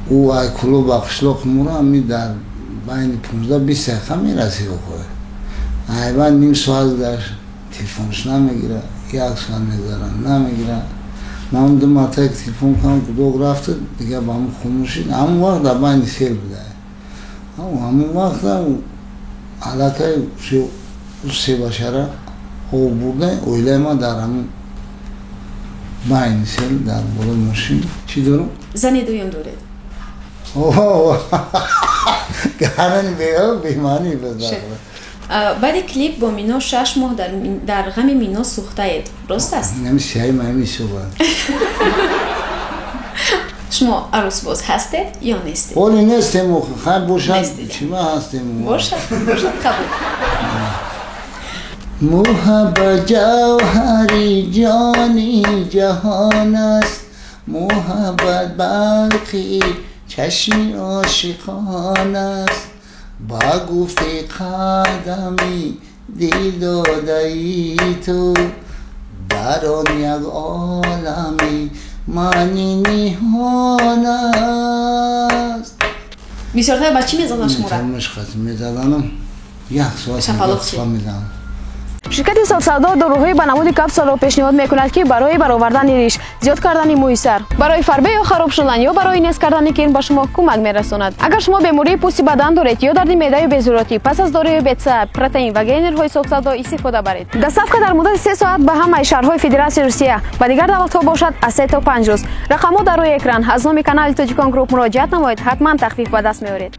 او ای کلو بخشلوق مورا می در بین 15-20 دقیقه میرسی بخواه ایوان نیم ساعت در تلفنش نمیگیره یک ساعت میگذارن نمیگیره من دو مرتبه یک تلفن کنم که دوگ رفته دیگه با همون خاموشی همون وقت در بین سیل بوده همون وقت علاقه سه بشره خوب بوده اویله ما در همون بین سیل در بلو ماشین چی دارم؟ زنی دویم دارید اوه گرن بیمانی بزرگ بعد کلیپ با مینا 6 ماه در غم مینا سوخته اید راست است؟ نمیشه میشه شما عروس باز هستید یا نیستید؟ ولی نیستیم خیلی باشد چی ما هستیم باشد قبول محبت جوهری جانی جهان است محبت برقی چشمی عاشقان است با گفت قدمی دل داده ای تو در آن یک عالمی معنی نهان است بسیارتر با چی میزدن شما را؟ میزدنم یک ساعت میزدنم شرکت سافسودا داروهای به نمود کپسول را پیشنهاد میکند که برای برآوردن ریش، زیاد کردن موی سر، برای فربه یا خراب شدن یا برای نیست کردن کرم به شما کمک میرساند. اگر شما بیماری پوست بدن دارید یا درد معده به ضرورتی پس از داروی بیتسا، پروتئین و گینرهای سافسودا استفاده برید. دستافت که در مدت 3 ساعت به همه شهرهای فدراسیون روسیه و دیگر دولت‌ها باشد از 3 تا 5 روز. رقم‌ها در روی اکران از نام کانال تاجیکان گروپ مراجعه نمایید، حتما تخفیف به دست میارید.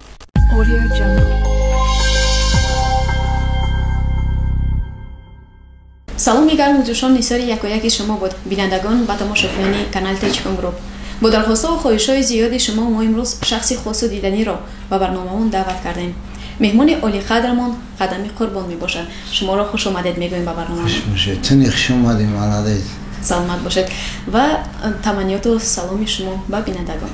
سلام گرم و جوشان نثار یکایک شما بود بینندگان و تماشاچیان کانال تاجیکان گروپ. با درخواست و خواهش‌های زیاد شما ما امروز شخصی خاص و دیدنی را به برنامه‌مون دعوت کردیم. مهمان عالی قدرمان قدمی قربان میباشد. شما را خوش آمدید میگویم به برنامه. خوش باشید. تنی خوش اومدیم علیه. سلامت باشید و تمنیات و سلام شما به بینندگان.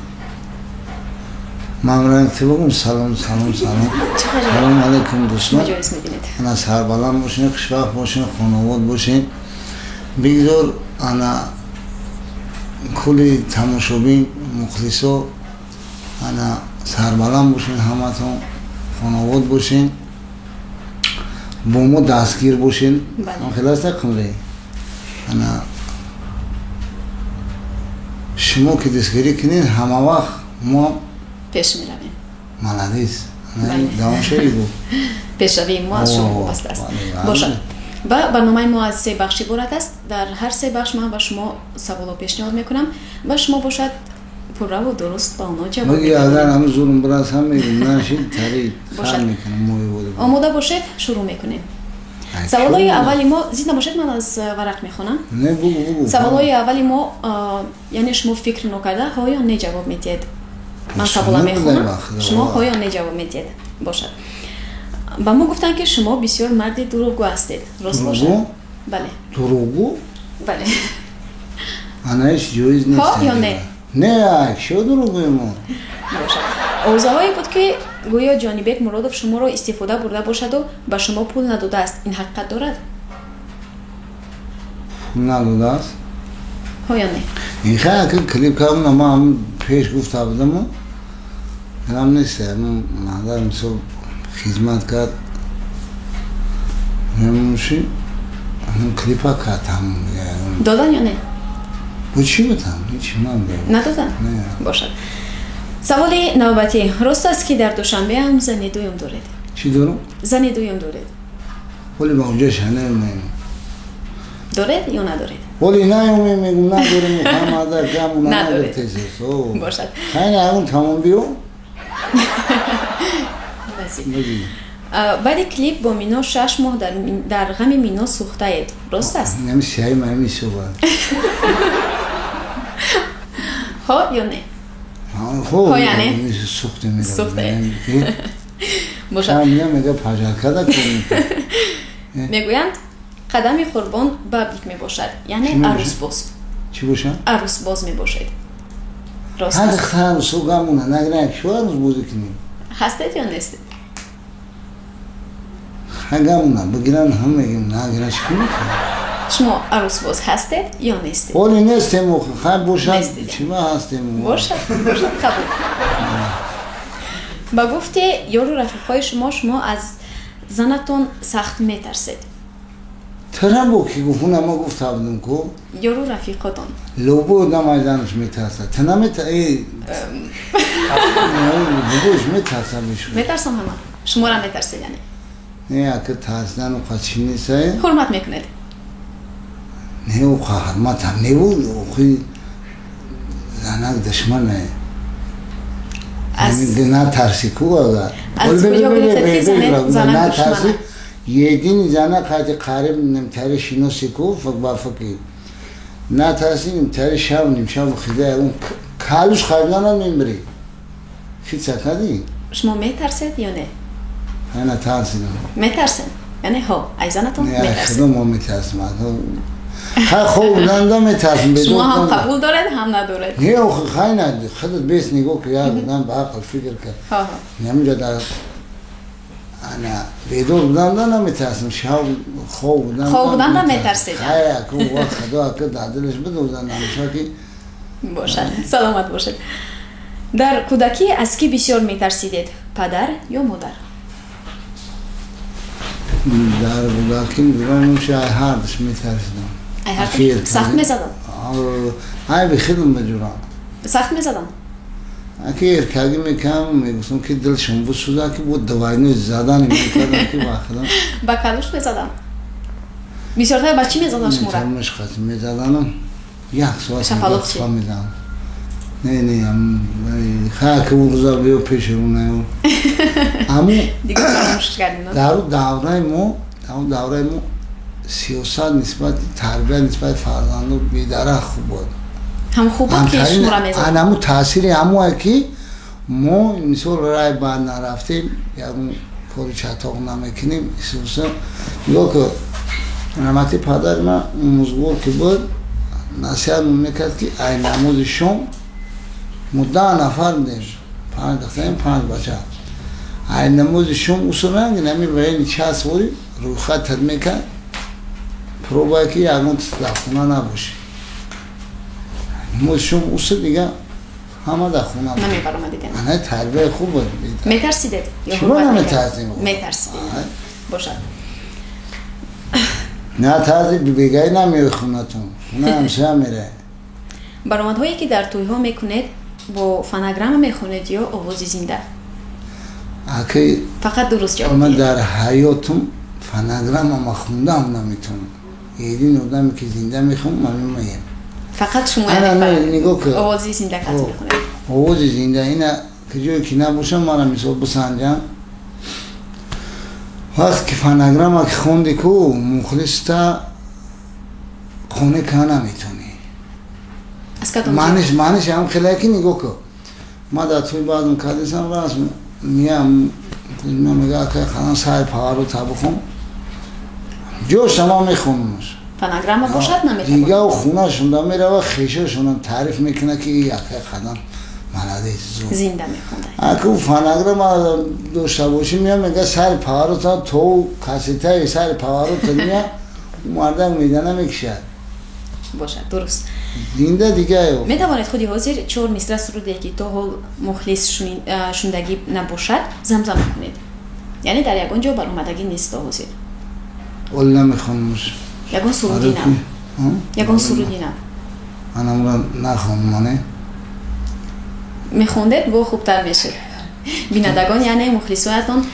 ممنون که بگم سلام سلام علیکم دوستان. مجلس می‌بینید. انا سربلند باشین، خوشبخت باشین، خانواده باشین. بگذار انا کلی تماشابین مخلصا انا سربلند باشین، همتون خانواده باشین. با ما دستگیر باشین. من خلاص نکنم. انا شما که دستگیری کنین همه وقت ما پیش می‌رویم. مالادیس. دانشی بود. پیشروی ما از شما وابسته است. باشد. و برنامه ما از 3 بخش عبارت است. در هر 3 بخش من به شما سوال پیشنهاد میکنم و شما باشد پررو و درست با آنها جواب بدید. اگر همه زورم براز هم میگم نشین تری خال میکنم موی بود. آماده باشید شروع میکنیم. سوالای اولی ما زیاد نباشید من از ورق میخونم. نه بگو. سوالای اولی ما یعنی شما فکر نکرده ها یا نه جواب میدید. من سوال میخونم شما ها یا نه جواب میدید. باشد. با ما گفتن که شما بسیار مرد دروغگو هستید. راست باشد؟ بله. دروغگو؟ بله. انا هیچ جایز نیست. ها یا نه؟ نه، شو دروغگوی ما؟ باشد. اوضاعی بود که گویا جانیبک مرادف شما را استفاده برده باشد و به شما پول نداده است. این حقیقت دارد؟ پول نداده است؟ ها یا نه؟ این خیلی کلیپ کردم ما هم پیش گفته بودم هم نیست. مادر مثل خدمت کرد نموشی همون کلیپ ها کرد همون دادن یا نه؟ بود چی بودم؟ هیچی من بگم ندادن؟ نه. باشد. سوال نوبتی راست است که در دوشنبه هم زنی دویم دارید؟ چی دارم؟ زنی دویم دارید؟ ولی با اونجا شنه نمیم دارید یا ندارید؟ ولی نه میگم ندارم میخوام مادر کم ندارید باشد. خیلی همون تمام بیو؟ بعد کلیپ با مینا 6 ماه در غم مینا سوخته اید راست است؟ نمیشه میشه باید ها یا نه؟ ها یعنی؟ سوخته میده سوخته باشد. همینه میگه پجرکده کنید میگویند قدم قربان بابلیک میباشد یعنی عروس باز. چی باشد؟ عروس باز میباشد راست است؟ هر سوگمونه نگرنگ شو عروس بازی کنیم هستید یا نیستید؟ هنگامونه بگیرن هم میگیم نگرنش کنید شما عروس‌باز هستید یا نیستید؟ ولی نیستیم خیلی باشد نیستید. چی ما هستیم باشد قبول. با گفته یارو رفیقای شما از زنتون سخت میترسید. ترا بو کی گفتم ما گفتم بودم کو یارو رفیقاتون لوبو نمایدنش میترسه تنمیت ای بوش میترسه میشون میترسم همه شما را میترسید یعنی نه اگه ترسیدن و خواهی نیسته حرمت میکنید نه او حرمت هم نبود اوخی زنک دشمنه از نه ترسی کو اگر از کجا بودید که زنک دشمنه یه دین زنک خواهی قریب نمتری شینوسی کو با فکر نه ترسی نمتری شب نمشب خیده اون کالوش خواهیدن هم نمیبری خیلی سکردی؟ شما میترسید یا نه؟ نه ترسیدم میترسید؟ یعنی ها ای زنتون نه میترسید؟ خدا ما میترسیم خیلی خوب بودن میترسیم شما هم قبول دارید هم ندارید؟ نه او خیلی ندید خودت بیست نگاه که یاد بودن به عقل فکر کرد ها نمیجا در انا بیدور بودن نمیترسیم شب خوب بودن نمیترسید خیلی اکو خدا اکو دادلش بده بودن نمیشه که باشد سلامت باشد در کودکی از کی بسیار میترسیدید؟ پدر یا مادر؟ در کودکی میدونم هر دش میترسیدم ای هر سخت میزدن؟ ای بخیدم بجورم سخت میزدن؟ اگه ارکاگی میکنم میگفتم که دلشون بود شده که بود دوائنو زدن میکردم که باخدم با کلوش میزدن؟ بسیارتر با چی میزدن شما را؟ میترمش خواهد میزدنم یک سوات میگفتم میزدم نه خیلی که بگذار بیو پیش رو نه اما دیگه فراموشش کردین در دوره مو سیاست نسبت تربیت نسبت فرزندو بیداره خوب بود هم خوب بود که شما را میزدن؟ همون تاثیر همون که ما مثل رای بعد نرفتیم یا اون کاری چطاق نمیکنیم سیاست نگاه که رحمتی پدر من مزگور که بود نصیحت میکرد که ای نماز شام مدت نفر دیش 5 دختر 5 بچه ای نماز شام اصولا نمی باید چه وری روی خط میکرد پروبایی که یکون خونه نباشه نماز شام اصول دیگه همه در خونه بود نمیبرم دیگه نه تربیه خوب بود میترسیدید؟ چرا نمیترسیم؟ میترسیدید باشد نه ترسی بیگهی نمیوی خونتون خونه همشه هم میره برآمدهایی که در توی ها میکنید با فناگرام میخونید یا آواز زنده؟ اگه فقط درست جواب من دید در حیاتم فناگرام هم خوندم نمیتونم یه نودم که زنده میخونم من میم فقط شما نگاه که آواز زنده قطع میخونید آواز زنده اینه که جایی که نباشم من مثال بسنجم وقت که فناگرام که خوندی که مخلص تا خونه که نمیتونی معنیش هم خیلی که نگاه که ما در توی بعدم کردیسم راست میم میگه که خانم سای پاها رو تا بخون جوش تمام میخونمش فناگرام باشد نمیتونی دیگه و خونه شونده میره و خیشه شونم تعریف میکنه که یکی خانم ملده زنده میخونده اگه فناگرام داشته باشی میام میگه سر پاها رو تا تو کاسیته سر پاها رو تا میام مردم میدنه میکشد باشد درست زنده دیگه می توانید خودی حاضر 4 مصرع سروده که تا حال مخلص شوندگی نباشد زمزم کنید یعنی در یگان جا برآمدگی نیست تا حاضر اول نمیخونمش یگان سرودی نه یگان سرودی نه منم را نخونم میخوندید با خوبتر میشه بینندگان یعنی مخلصایتان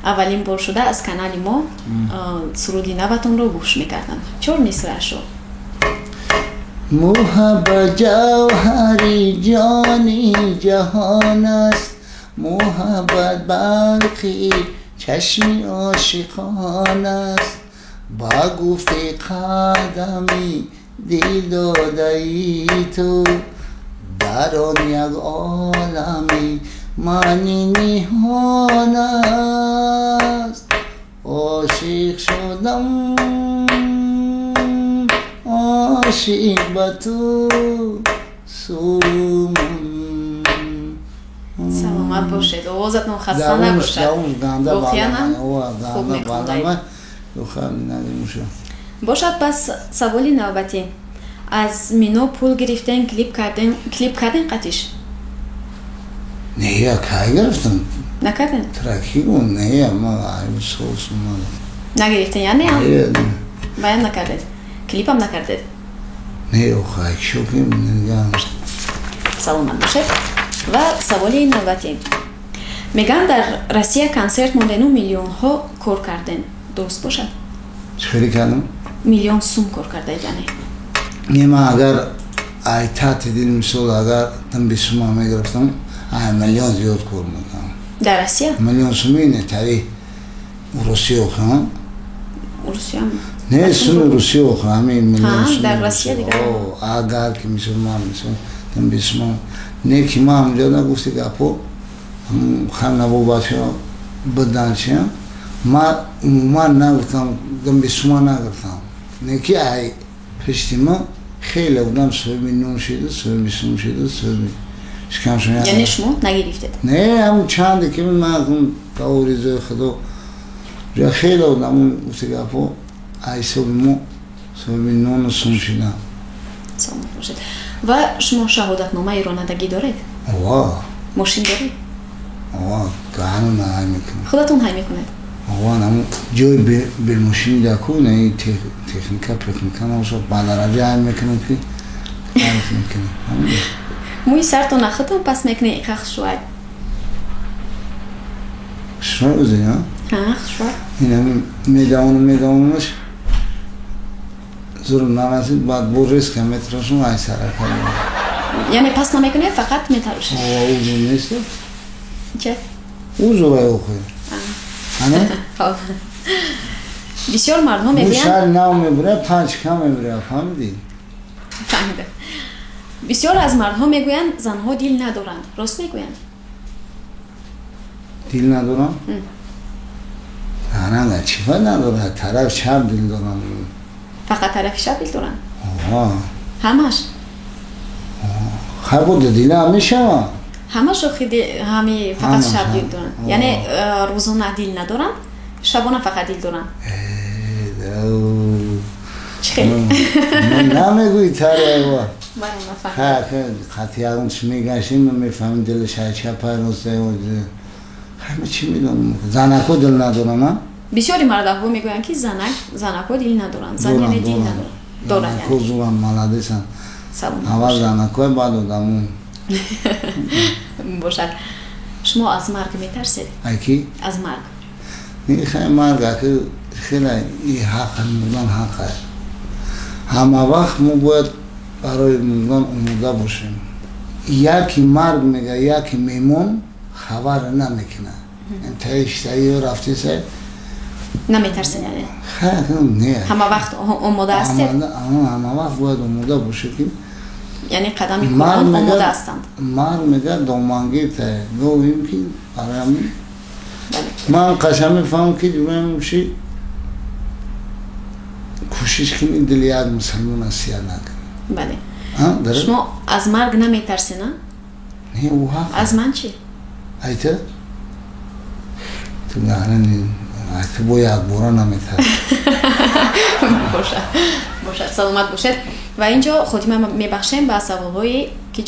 اولین بار شده از کانال ما سرودی نوتون رو گوش میکردن 4 مصرع شو محبت جوهری جانی جهان است محبت برقی چشمی عاشقان است با گفت قدمی دل داده ای تو در آن یک عالمی معنی نهان است عاشق شدم عاشق با تو سوم سلامت باشید آوازتون خسته نباشد گوخیانم خوب میکنید бошад. Пас саволи навбатӣ. Аз Мино пул гирифтен, клип карден қатиш? Не, кай гирифтам. Накарден? Тракигу не, ма айб соус умада. Нагирифтен, яъне? Не. Баян накардед. Клипам накардед. Не, охай, шоким нигам. Саломат бошед. Ва саволи навбатӣ. Меган дар Россия консерт мондану миллионҳо кор карден. Дуруст бошад? Чӣ карӣ кардам? Миллион сум кор кардаед, яъне? Не, ман агар ай таътидил мисол агар там 20 сума мегирифтам, ай миллион зиёд кор мекардам. Дар Россия? Миллион суми не тави Русия охам. Русия? Не, суми Русия охам, миллион суми. Дар Россия дигар. Агар ки мисол ман мисол там 20 сума. Не ки ман ҳамҷода гуфти гапо ханабобачо баданчиам. Ман умуман нагуфтам, там 20 сума нагуфтам. Не ки ай пешти ман хеле одам соҳиби нон шида, соҳиби сум шида, соҳиби шикам шуда. Яъне шумо нагирифтед? Не, ҳам чанде ки ман ба ризои Худо ҷа хеле одам гуфти гапо ай ҳисоби мо соҳиби нону сум шида. Саломат бошед. Ва шумо шаҳодатномаи ронандагӣ доред? Ова. Мошин доред? Ова, гаҳанон ҳай мекунам. Худатон ҳай мекунед? Ова, намо ҷои белмошини даку, не техника наошад, ба дараҷа ҳай мекунам ки ҳайф мекунам. Мӯи сартон нахӯтон пас мекунед иқақ шуай. Шуай ӯзе, ҳа? Ҳа, шуай. Ин медавонаш зур нарасид, баъд бо резка метрашон ай сара кардам. Яъне пас намекунед, фақат метарашед? Ова, ӯзур нест? Че? Ӯзур ай охӯ. Ана? Бисёр мардум Бу мегӯянд. шаҳр нав мебурад, панҷ кам мебурад, фаҳмидӣ? Фаҳмидам. Бисёр аз мардҳо мегӯянд занҳо дил надоранд. Рост мегӯянд? Дил надорам? Анага чива надорад, тараф чап дил дорам. Фақат тарафи шаб дил доранд? Ова. Ҳамаш? Харбуда дила мешава? Ҳамаш ҳами фақат шаб дил доранд. Яъне рӯзона дил надоранд, шабона фақат дил доранд. Чӣ хеле? Намегӯи тарева. Барам нафаҳмидам. Қати ягон чӣ мегаштем мефаҳмем дилаш ай чапай ростай ҳама чӣ медонам. Занако дил надорам, а? Бисёри мардаҳо мегӯянд ки занакҳо дил надоранд. Зан яъне дил надоранд. Доранд яъне. Зурам маладесан. Саломат Аввал бошед. занакҳои баъд одамон. Бошад. Шумо аз марг метарсед? Ай ки? Аз марг. Не хай марг аки хеле и ҳаққа мурдан ҳаққа. Ҳама вақт мо бояд барои мурдан омода бошем. Яки марг мега, яки мемон хабар намекунад. Таи иштаиё рафтисай? Наметарсед яъне? Хай не. Ҳама вақт омода ҳастед? Ҳама вақт бояд омода бошед ки яъне қадами кунон омода ҳастанд. Марг мега домангир тае. Гоҳим ки бароям ман қашан мефаҳмам ки ҷураям ши кӯшиш кини дили як мусалмон асия накунад. Бале. Шумо аз марг наметарсед, на? Не, ӯ ҳақ. Аз ман чӣ? Айта? Ту гаҳрани айта бо якбора наметарсӣ. Бошад, саломат бошед. Ва инҷо хотима мебахшем ба саволҳое ки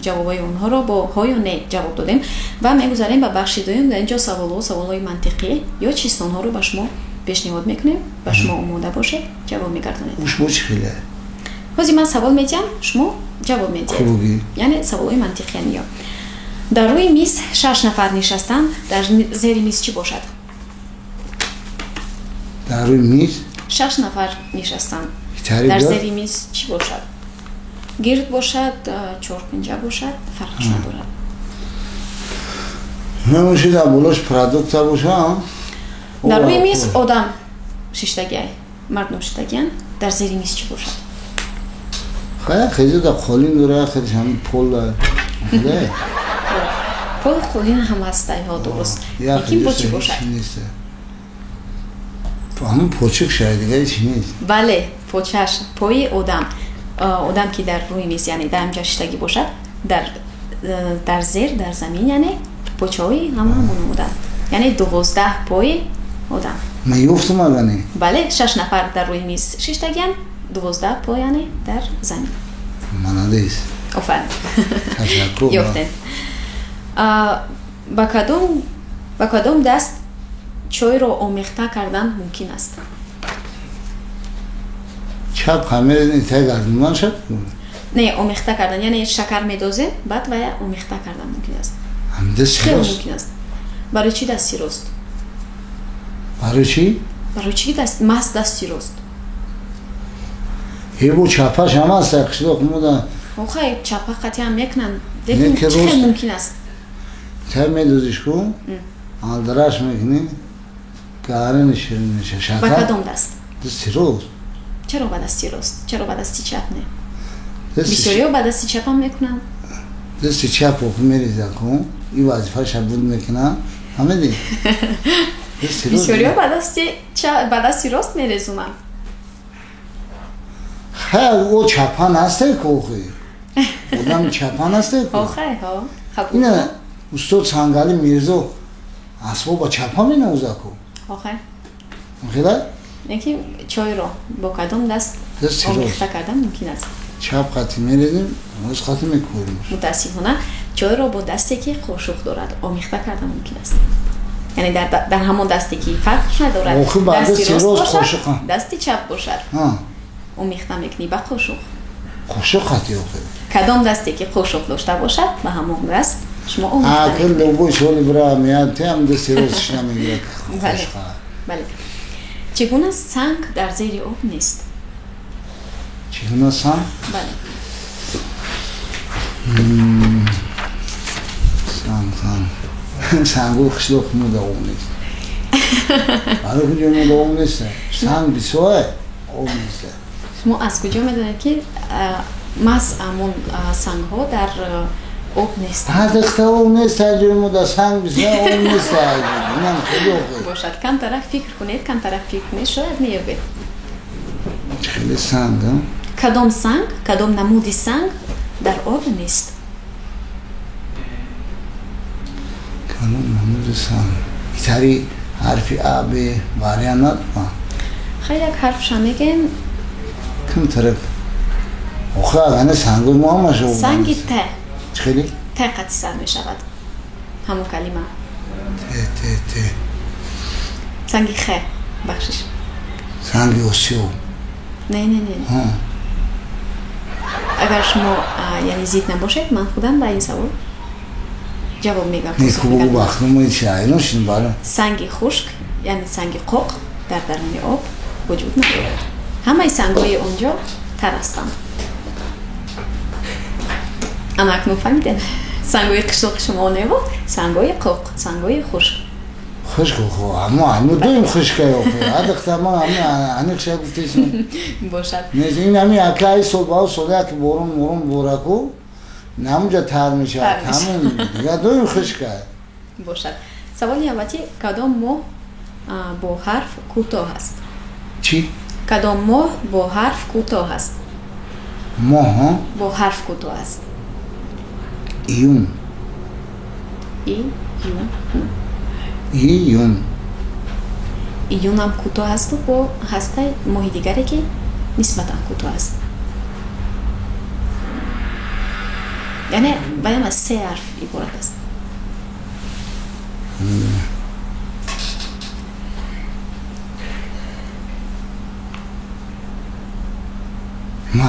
ҷавобҳои онҳоро бо ҳо ё не ҷавоб додем ва мегузарем ба бахши дуюм. Дар инҷо саволҳои мантиқӣ ё чистонҳоро ба шумо пешниҳод мекунем. Ба шумо омода бошед, ҷавоб мегардонед. Шумо чӣ хеле? ҳозир ман савол медиҳам, шумо ҷавоб медиҳед. Яъне саволҳои мантиқиян ё. Дар рӯи миз 6 нафар нишастанд, дар зери миз чӣ бошад? Дар рӯи миз 6 нафар нишастанд. Дар зери миз чӣ бошад? Гирд бошад, чоркунҷа бошад, фарқаш надорад. Мемошид дар болош продукта бошад? Дар рӯи миз одам шиштагиай, мардум шиштагиян, дар зери миз чӣ бошад? Хай хези да қолин дора, хези ҳам пол да. Пол қолин ҳам ҳастай ҳо дуруст. Лекин бо чӣ бошад? ҳамон почик шаид дигари чӣ нест. Бале, почаш, пои одам. Одам ки дар рӯи миз, яъне дар ҳамҷа шиштагӣ бошад, дар зер, дар замин, яъне почаҳои ҳамон одам. Яъне 12 пои одам. میفتم اگانی بله 6 نفر در روی میز 6 تگیان 12 پایانی در زمین молодец آفرین تشکر یافتین با کدام دست چای را آمیخته کردن ممکن است چپ خمیر نیته گردمان شد نه آمیخته کردن یعنی شکر میدازه بعد و آمیخته کردن ممکن است هم دست خیلی راست ممکن است برای چی دستی راست برای چی؟ برای چی دستی راست یه بو چپش هم هست اقشده خمودا آخه چپا قطعی هم میکنن نه دیگه که خیلی راست. ممکن است تر میدوزیش کن آلدراش میکنی گارن شیرینشه با شکر کدام دست دستی راست چرا با دستی راست چرا با دستی چپ نه دستی بسیاری با دستی چپ هم میکنن دستی چپ رو میریزن کن این وظیفه شبود میکنن همه دی دستی راست بسیاری با دستی راست میریزونن خیلی او چپان هسته کوخی بودم چپان هسته کوخی آخه ها قبول اینه استاد سنگالی میرزو اسباب با چپا می نوزه کن آخه خیلی اینکه چای را با کدام دست دستی راست. آمیخته کردن ممکن است چپ خطی میریزیم روز خطی میکوریم متاسفانه چای را با دستی که قاشق دارد آمیخته کردن ممکن است یعنی در همان دستی که فرقش ندارد آخه بعد دستی راست راست باشد قاشق. دستی چپ باشد ها آمیخته میکنی با قاشق خوشو خطی آخه کدام دستی که قاشق داشته باشد به همان دست شما آمیخته اکل میکنی لوبوی سولی برای میاد هم دستی روزش نمیگیره بله خوشخواه بله چگونه سنگ در زیر آب نیست چگونه سن؟ بله سنگو خشلو خموده اون نیست برای کجا موده اون نیسته سنگ بسوه اون نیسته شما از کجا میدونید که مس امون سنگ ها در آب نیست هر دخته اون نیسته جوی موده سنگ بسوه اون نیسته اینم خیلی اوقی باشد کم طرف فکر کنید کم طرف فکر کنید شاید میابید خیلی سنگ ها کدام سنگ کدام نمودی سنگ در آب نیست کانون نمود سنگ ایتاری حرفی آبی واریانات ما خیلی یک حرف شمیگن کم طرف اوخه اگه سنگو ما هم شو سنگی ته خیلی ته قطی سر می شود همون کلمه ته سنگی خه بخشش سنگی اوسیو نه ها اگر شما یعنی زید نباشید من خودم به این سوال جواب میگم نیکو بگو بخنو ما چی ایرانشین باره سنگ خشک یعنی سنگ قوق در درون آب وجود ندارد همه سنگ های اونجا تر هستند اما اکنون فهمیدین سنگ های قشق شما نبود سنگ های قوق سنگ های خشک خشک خو اما هنو دویم خشکه اوخه ادخته ما هنو کشه گفتیشم باشد نیز این همی اکای صبح و صده که بورون بورکو نمونجا تر میشه همون دیگه دویم خشکه باشد سوال اولی کدام ماه با حرف کوتاه است چی؟ کدام ماه با حرف کوتاه است ماه ها؟ با حرف کوتاه است ایون ایون ایون هم کوتاه است و با هسته ماه دیگری که نسبتا کوتاه است یعنی باید از 3 حرف عبارت است مای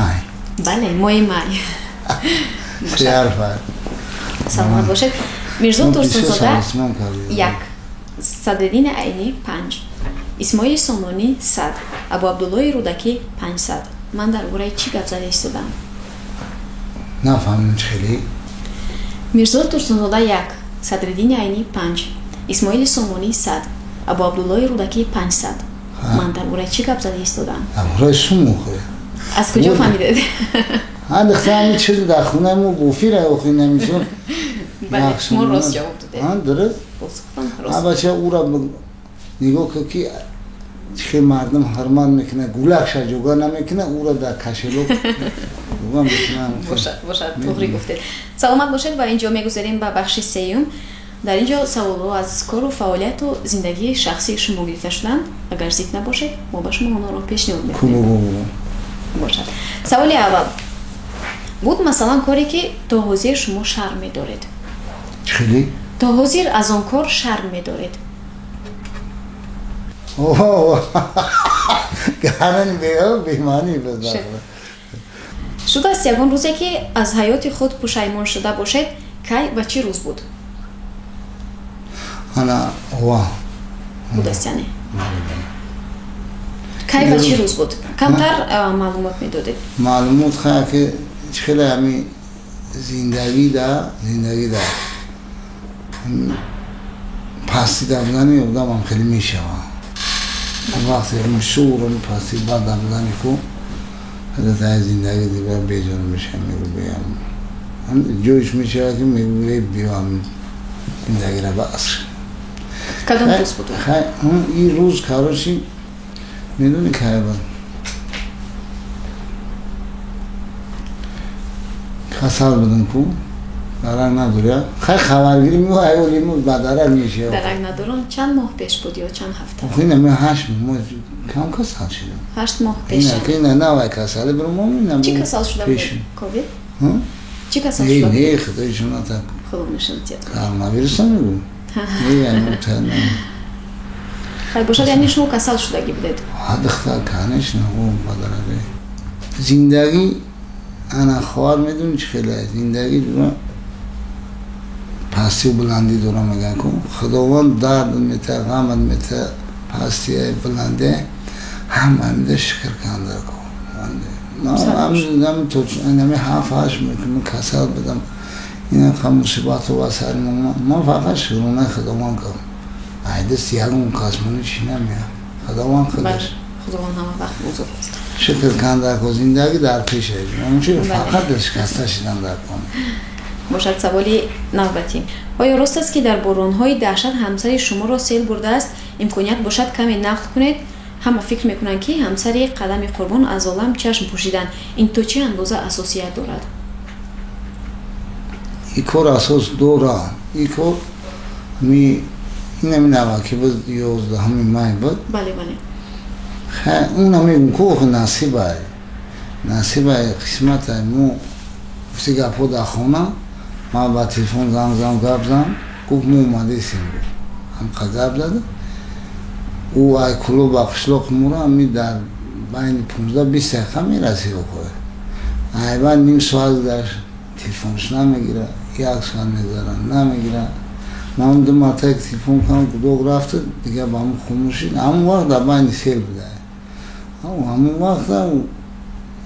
بله ماه مای 3 حرف هست سلامت باشد میرزا ترسونزاده اسمان کردیم 1 صدرالدین عینی 5 اسماعیل سامانی 100 ابو عبدالله رودکی 500 من در باره چی گپ زده ایستادم نفهمیم خیلی میرزا ترسونزاده 1 صدرالدین عینی 5 اسماعیل سامانی 100 ابو عبدالله رودکی 500 من در باره چی گپ زده ایستادم برای سومو خواه از کجا فهمیدید هر دخته همین چیزی در خونه مو بوفی را اوخی نمیشون بله شما راست جواب داده ها درست راست بچه او را نگاه که چه مردم هرمان میکنه گولک شجوگا نمیکنه او را در کشلو باشد طوری گفتید سلامت باشید و اینجا میگذاریم به بخش سیوم дар ин ҷо саволҳо аз кору фаъолияту зиндагии шахсии шумо гирифта шуданд. Агар зид набошед, мо ба шумо онҳоро пешниҳод мекунем. Бошад. Саволи аввал. Буд масалан коре ки то ҳозир шумо шарм медоред. Хеле? То ҳозир аз он кор шарм медоред. Ганан бемаъни бизар. Шудааст ягон рӯзе ки аз ҳаёти худ пушаймон шуда бошед, кай ва чӣ рӯз буд? Ана ва будааст яъне. Кай ва чӣ рӯз буд? Камтар маълумот медодед. Маълумот хая ки хеле ҳами зиндагӣ да пастида будани одамам хеле мешава. Вақте шӯру пасти бада будани ку ҳадатаи зиндагӣ дигар беҷон мешам мегӯ биям. ҷойш мешава ки мегӯ биёам зиндагиро баъс. Кадом рӯз буд? ин рӯз карочи медони кай буд? касал будам ку дарак надоря. Хай хабаргирӣ мо айоли мо ба дарак мешава. Дарак надорон чанд моҳ пеш буд ё чанд ҳафта? Охина ме 8 моҳ кам касал шудам. 8 моҳ пеш. Ина навай касали бирмо мина. Чӣ касал шуда буд? Ковид? Чӣ касал шуда буд? Не, худои шумо так. Худо нишонатият. Коронавирус мегӯ. Хай бошад яъне шумо касал шудагӣ будед. Ҳадахта конечно, ба дараки. Зиндагӣ ана хоҳар медони чӣ хеле зиндагӣ дура пастию буландӣ дура мегӯяд ку худованд дард мета ғамат мета пастия буланде ҳама меда шукр канда ку ами 7-8 мекунам касал будам ина қа мусибату ва сари ман фақат шукрона худованд кардам айдас ягон қасмони чӣ намеям худованд худаш худованд ҳама вақт бузург аст. шукр канда ку зиндагӣ дар пеша чӣ фақат шикаста шидам дар кон. бошад. Саволи навбатӣ. оё рост аст ки дар боронҳои даҳшат ҳамсари шуморо сел бурдааст? имконият бошад каме нақл кунед? ҳама фикр мекунанд ки ҳамсари қадами қурбон аз олам чашм пӯшидан. ин то чӣ андоза асосият дорад? ин кор асос дорад. ин кор инаминава ки буд 11 май буд. бале бале. اون میگم کوه نصیبه قسمت مو گفتی گپو در خونه ما با تلفن زنگ گپ زدم گفت مو اومده سیم هم قذاب داده او ای کلو با قشلاق مورا همی در بین 15-20 دقیقه میرسی بخواه ایوان نیم سوال در تلفنش نمیگیره یک سوال میذارن نمیگیره من اون دو مرتبه تلفن کنم کدوم رفته دیگه با همون خاموشید همون وقت در بین سیل بوده همون وقت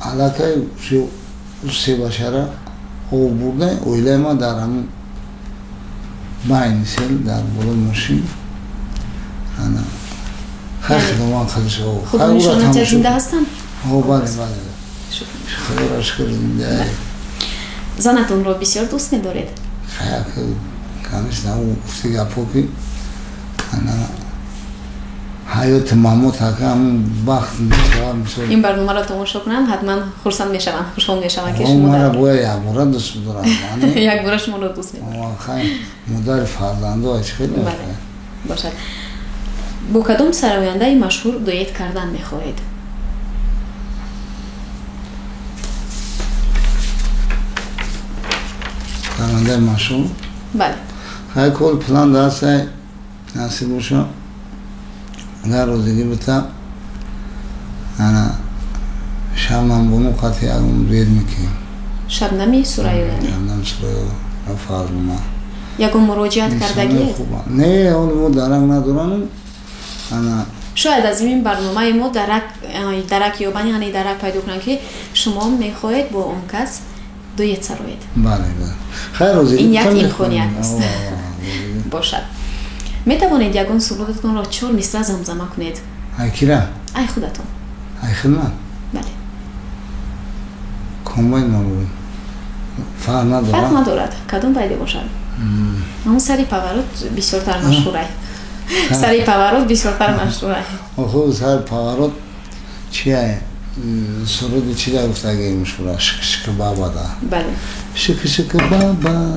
علاقه سه بشره او برده اویله ما در همون بین سیل در بلو ماشین خیلی خداوند خودش او خدا نشانت زنده هستن؟ او بله خدا شکر زنده زنتون رو بسیار دوست ندارید؟ خیلی کنش نه او گفتی گپو که حیات محمود حکم وقت میشه این برنامه را تماشا کنن حتما خرسند میشوند خوشحال میشوند که شما مرا باید یک بار دوست دارم یک بار شما را دوست می‌دارم خیلی مادر فرزنده هاش خیلی باشد. با کدام سراینده مشهور دویت کردن میخواهید؟ سراینده مشهور؟ بله. خیلی کل پلان دست نصیب باشه اگر روزگی بودم انا شبنم بونو قطعی اگم رید میکنیم شبنمی سرایو یعنی؟ شبنم سرایو رفاق بوما یکم مراجعت کردگیه؟ نه اون مو درک ندارم انا شاید از این برنامه ما درک یابانی یعنی درک پیدا کنن که شما میخواهید با اون کس دویت سرایید. بله خیر روزگی این یک امکانیت است. باشد. میتوانید یگان سرودتون را 4 مصرع زمزمه کنید؟ ای کی را؟ ای خودتون. ای خودم؟ بله. کامباین مورد. فرق ندارد؟ فرق ندارد. کدوم باید باشد؟ اون سری پاورود بسیارتر مشهوره. سری پاورود بسیارتر مشهوره. آخه سری پاورود چیه؟ سرود چی را گفته اگه مشهوره؟ شک بابا دا. بله. شک بابا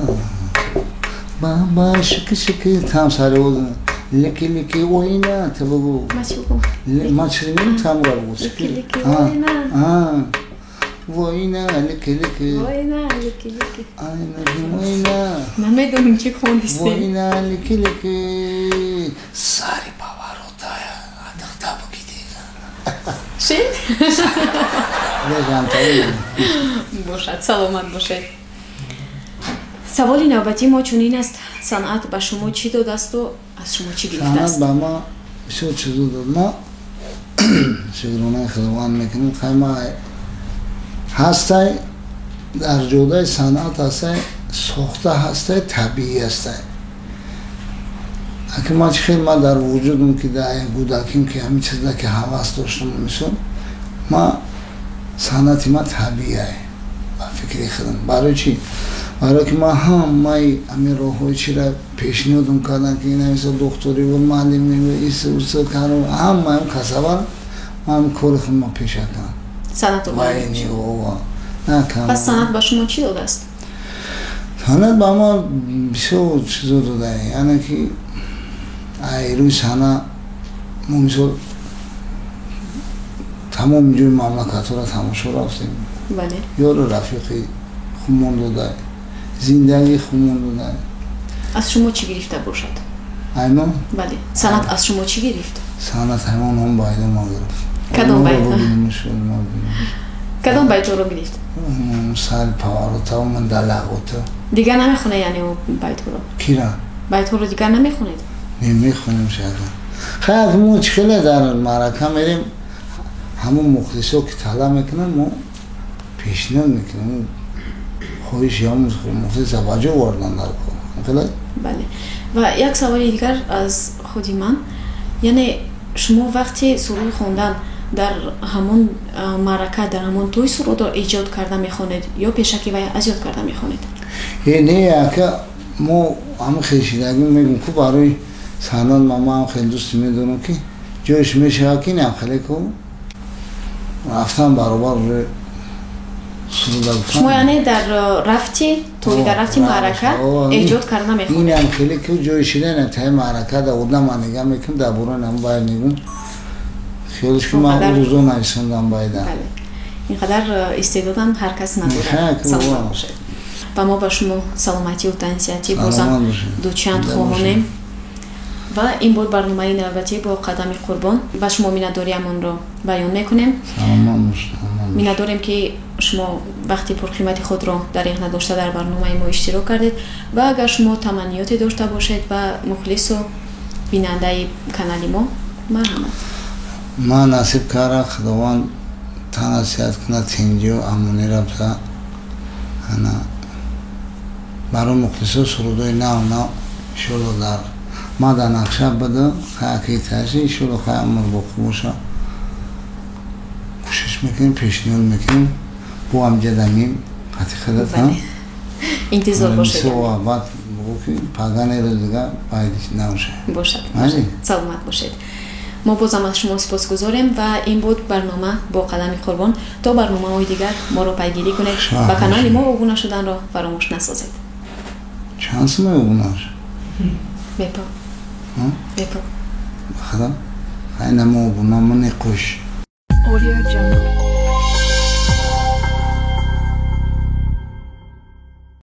بابا شکی تام سر اون لکی اوینا تو بگو ما چی میگم تام گرو لکی اوینا واینا لکی واینا لکی آینا واینا نمیدونم چی خوندیستی واینا لکی ساری بابا روتایا آدختا بگیدی چی؟ بگم تایی باشد سلامت باشد سوالی نوبتی ما چونین است صنعت به شما چی داد است و از شما چی گرفته است؟ صنعت به ما شو چیزو داد ما شکرونه خدمت میکنیم خیلی هسته در جدای صنعت هسته ساخته هسته طبیعی هسته اگه ما خیلی ما در وجودم که در کودکیم که همین چیزا که حواس داشتم میشون ما صنعت ما طبیعیه با فکری خودم برای چی؟ برای که ما همین راه‌های چی را پیشنهاد کردن که این مثل دکتری و معلمی و ایسه کارو هم کسبان هم کار خود ما پیش کردن صنعت و وینی و پس صنعت به شما چی داده است؟ صنعت به ما بسیار چیزا داده یعنی که روی صنعت ما مثل تمام جوی مملکت را تماشا رفتیم بله یارو رفیقی خمون داده زندگی خمون داده از شما چی گرفته باشد؟ اینا؟ بله صنعت از شما چی گرفت؟ صنعت همون هم باید ما گرفت کدام باید؟ کدام باید رو گرفت؟ سال پاورتا و من دلغوتا دیگر نمیخونه یعنی او باید رو؟ کی را؟ باید رو دیگر نمیخونید؟ نمیخونیم شاید خیلی مشکله در معرکه میریم همون مخلصا که طلب میکنن ما پیشنهاد میکنیم خواهش یا مخلص توجه وردن در کار بله و یک سوال دیگر از خودی من یعنی شما وقتی سرود خوندن در همون معرکه در همون توی سرود رو ایجاد کرده میخونید یا پیشکی و از یاد کرده میخونید؟ نه که ما همه خیشیدگی میگم که برای سنان ما هم خیلی دوست میدونم که جایش میشه که نه خیلی که رفتن برابر شما یعنی در رفتی توی در رفتی معرکه ایجاد کردن میخونید؟ این هم خیلی که جای شده نه تای معرکه در اون من نگم میکنم در برون هم باید نگم خیلیش که من روزو نایستندم بایدم اینقدر استعدادم هر کس نداره سلامت باشه و ما با شما سلامتی و تنسیتی بازم دوچند خواهانیم و این بود برنامه نوبتی با قدم قربان و شما مینداریمون رو بیان میکنیم مینداریم که شما وقتی پرقیمت خود را دریغ نداشته در برنامه ما اشتراک کردید و اگر شما تمنیاتی داشته باشید و مخلص و بیننده کانال ما مرحمت ما نصیب کاره خداوند تناسیت کنه تینجی و امونی را بزا برای مخلص سرودوی نو شروع در ما در نقشه بده خیلی تحصیل شروع خیلی امر با خوبشا کوشش میکنیم پیشنهاد میکنیم با هم جدمیم قطعی خدت هم انتظار باشید و بعد بگو که پاگانه رو دیگه باید نوشه باشد سلامت باشید ما بازم از شما سپاس گذاریم و این بود برنامه با قدم قربان تا برنامه های دیگر ما رو پیگیری کنید و کانال ما ابونه شدن را فراموش نسازید چند سمه ابونه بپا بخدا خیلی ما ابونه منی خوش Audio Jungle